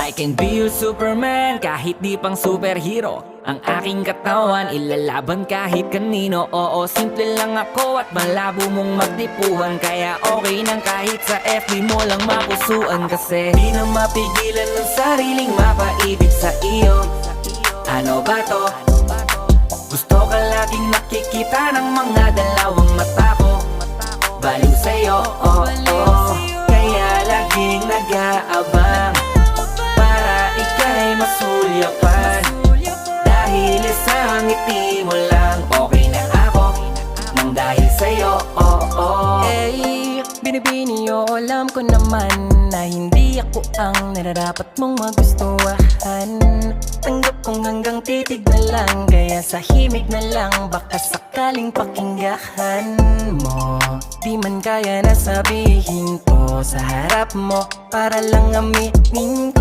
I can be your Superman kahit di pang superhero. Ang aking katawan ilalaban kahit kanino. Oo, simple lang ako at malabo mong magtipuhan. Kaya okay nang kahit sa FB mo lang mapusuan. Kasi di na mapigilan ng sariling mapaibig sa iyo. Ano ba to? Gusto ka laging nakikita ng mga dalawang mata ko. Baliw sa'yo, oh, oh. Kaya laging nag-aabang para ika'y masulyapan. Dahil isang ngiti mo lang, okay na ako nang dahil sa'yo, oh, oh. Eh, binibini o alam ko naman na hindi ako ang nararapat mong magustuhan. Tanggap kong hanggang titig na lang, kaya sa himig na lang baka sakaling pakinggan mo. Di man kaya na sabihin ko sa harap mo para lang aminin ko